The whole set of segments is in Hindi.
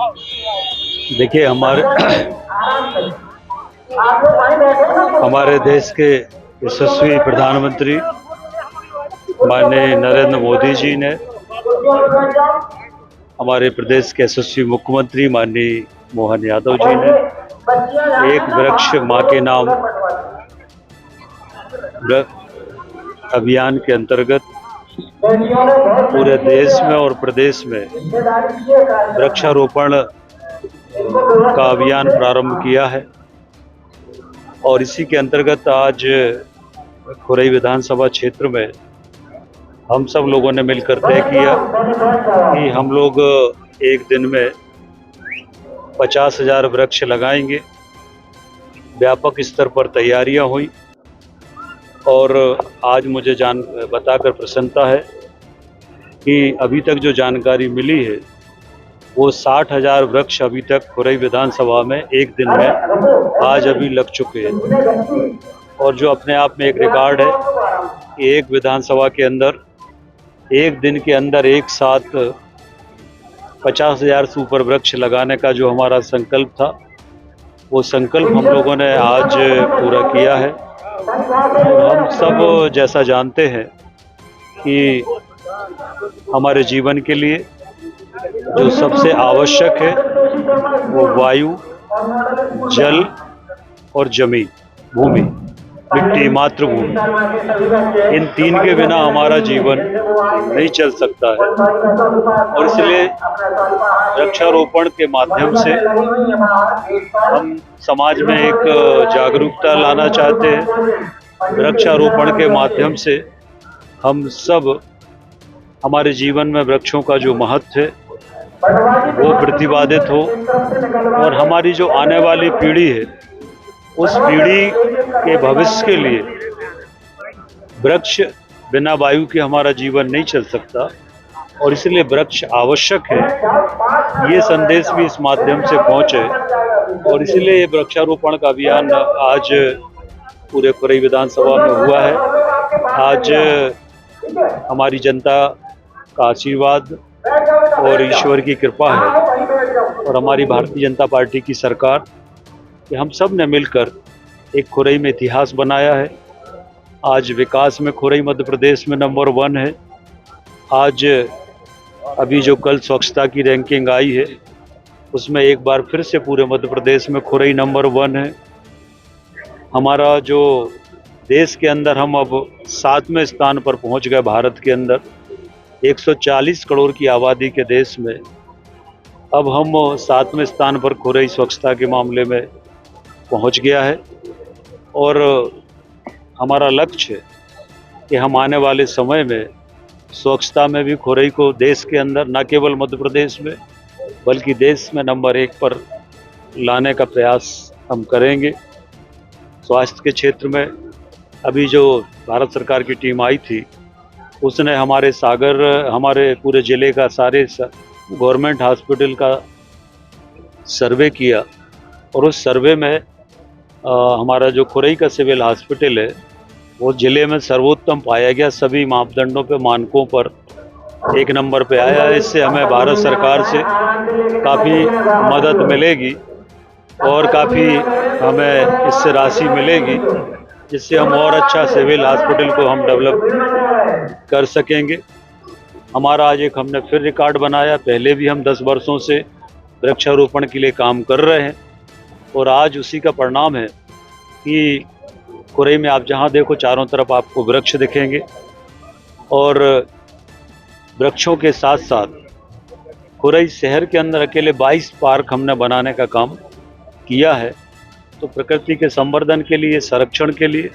देखिए, हमारे देश के यशस्वी प्रधानमंत्री माननीय नरेंद्र मोदी जी ने, हमारे प्रदेश के यशस्वी मुख्यमंत्री माननीय मोहन यादव जी ने एक वृक्ष माँ के नाम अभियान के अंतर्गत पूरे देश में और प्रदेश में वृक्षारोपण का अभियान प्रारंभ किया है। और इसी के अंतर्गत आज खुरई विधानसभा क्षेत्र में हम सब लोगों ने मिलकर तय किया कि हम लोग एक दिन में 50,000 वृक्ष लगाएंगे। व्यापक स्तर पर तैयारियां हुई और आज मुझे बताकर प्रसन्नता है कि अभी तक जो जानकारी मिली है वो 60,000 वृक्ष अभी तक खुरई विधानसभा में एक दिन में आज अभी लग चुके हैं। और जो अपने आप में एक रिकॉर्ड है कि एक विधानसभा के अंदर एक दिन के अंदर एक साथ 50,000 से ऊपर वृक्ष लगाने का जो हमारा संकल्प था, वो संकल्प हम लोगों ने आज पूरा किया है। और हम सब जैसा जानते हैं कि हमारे जीवन के लिए जो सबसे आवश्यक है वो वायु, जल और जमीन, भूमि, मिट्टी, मातृभूमि, इन तीन के बिना हमारा जीवन नहीं चल सकता है। और इसलिए वृक्षारोपण के माध्यम से हम समाज में एक जागरूकता लाना चाहते हैं। वृक्षारोपण के माध्यम से हम सब हमारे जीवन में वृक्षों का जो महत्व है वो प्रतिपादित हो और हमारी जो आने वाली पीढ़ी है उस पीढ़ी के भविष्य के लिए वृक्ष बिना वायु के हमारा जीवन नहीं चल सकता और इसलिए वृक्ष आवश्यक है। ये संदेश भी इस माध्यम से पहुंचे और इसलिए ये वृक्षारोपण का अभियान आज पूरे खुरई विधानसभा में हुआ है। आज हमारी जनता का आशीर्वाद और ईश्वर की कृपा है और हमारी भारतीय जनता पार्टी की सरकार कि हम सब ने मिलकर एक खुरई में इतिहास बनाया है। आज विकास में खुरई मध्य प्रदेश में नंबर 1 है। आज अभी जो कल स्वच्छता की रैंकिंग आई है उसमें एक बार फिर से पूरे मध्य प्रदेश में खुरई नंबर 1 है। हमारा जो देश के अंदर हम अब 7वें स्थान पर पहुंच गए। भारत के अंदर 140 करोड़ की आबादी के देश में अब हम 7वें स्थान पर खुरई स्वच्छता के मामले में पहुंच गया है। और हमारा लक्ष्य है कि हम आने वाले समय में स्वच्छता में भी खुरई को देश के अंदर, न केवल मध्य प्रदेश में बल्कि देश में नंबर 1 पर लाने का प्रयास हम करेंगे। स्वास्थ्य के क्षेत्र में अभी जो भारत सरकार की टीम आई थी उसने हमारे पूरे ज़िले का सारे गवर्नमेंट हॉस्पिटल का सर्वे किया और उस सर्वे में हमारा जो खुरई का सिविल हॉस्पिटल है वो ज़िले में सर्वोत्तम पाया गया। सभी मापदंडों पे, मानकों पर 1 नंबर पे आया है। इससे हमें भारत सरकार से काफ़ी मदद मिलेगी और काफ़ी हमें इससे राशि मिलेगी जिससे हम और अच्छा सिविल हॉस्पिटल को हम डेवलप कर सकेंगे। हमारा आज एक हमने फिर रिकॉर्ड बनाया। पहले भी हम 10 वर्षों से वृक्षारोपण के लिए काम कर रहे हैं और आज उसी का परिणाम है कि खुरई में आप जहां देखो चारों तरफ आपको वृक्ष दिखेंगे। और वृक्षों के साथ साथ खुरई शहर के अंदर अकेले 22 पार्क हमने बनाने का काम किया है। तो प्रकृति के संवर्धन के लिए, संरक्षण के लिए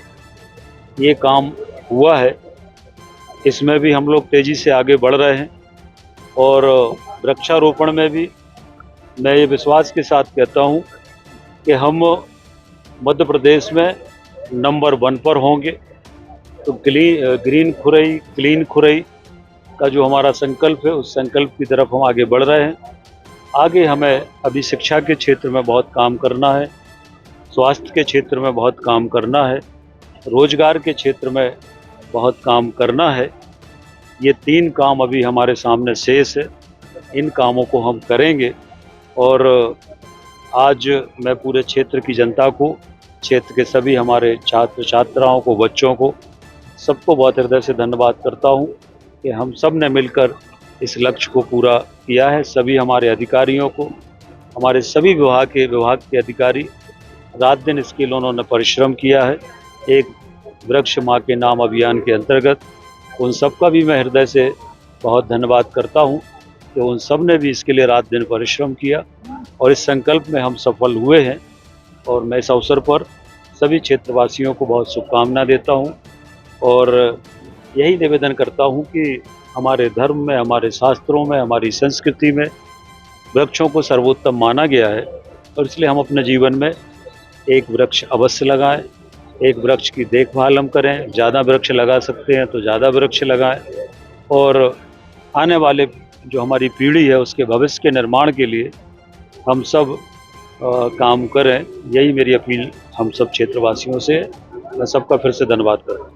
ये काम हुआ है। इसमें भी हम लोग तेज़ी से आगे बढ़ रहे हैं और वृक्षारोपण में भी मैं ये विश्वास के साथ कहता हूँ कि हम मध्य प्रदेश में नंबर 1 पर होंगे। तो ग्रीन खुरई, क्लीन खुरई का जो हमारा संकल्प है उस संकल्प की तरफ हम आगे बढ़ रहे हैं। आगे हमें अभी शिक्षा के क्षेत्र में बहुत काम करना है, स्वास्थ्य के क्षेत्र में बहुत काम करना है, रोजगार के क्षेत्र में बहुत काम करना है। ये 3 काम अभी हमारे सामने शेष है। इन कामों को हम करेंगे और आज मैं पूरे क्षेत्र की जनता को, क्षेत्र के सभी हमारे छात्र छात्राओं को, बच्चों को, सबको बहुत हृदय से धन्यवाद करता हूँ कि हम सब ने मिलकर इस लक्ष्य को पूरा किया है। सभी हमारे अधिकारियों को, हमारे सभी विभाग के अधिकारी रात दिन इसके लिए उन्होंने परिश्रम किया है। एक वृक्ष माँ के नाम अभियान के अंतर्गत उन सबका भी मैं हृदय से बहुत धन्यवाद करता हूँ कि उन सब ने भी इसके लिए रात दिन परिश्रम किया और इस संकल्प में हम सफल हुए हैं। और मैं इस अवसर पर सभी क्षेत्रवासियों को बहुत शुभकामना देता हूँ और यही निवेदन करता हूँ कि हमारे धर्म में, हमारे शास्त्रों में, हमारी संस्कृति में वृक्षों को सर्वोत्तम माना गया है और इसलिए हम अपने जीवन में एक वृक्ष अवश्य लगाएं, एक वृक्ष की देखभाल हम करें, ज़्यादा वृक्ष लगा सकते हैं तो ज़्यादा वृक्ष लगाएं और आने वाले जो हमारी पीढ़ी है उसके भविष्य के निर्माण के लिए हम सब काम करें। यही मेरी अपील हम सब क्षेत्रवासियों से। मैं सबका फिर से धन्यवाद करता हूँ।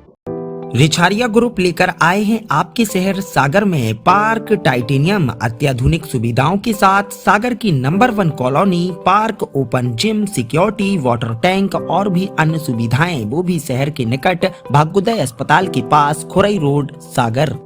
रिछारिया ग्रुप लेकर आए हैं आपके शहर सागर में पार्क टाइटेनियम अत्याधुनिक सुविधाओं के साथ सागर की number 1 colony, park, open gym, security, water tank और भी अन्य सुविधाएं, वो भी शहर के निकट भाग्योदय अस्पताल के पास, खुरई रोड, सागर।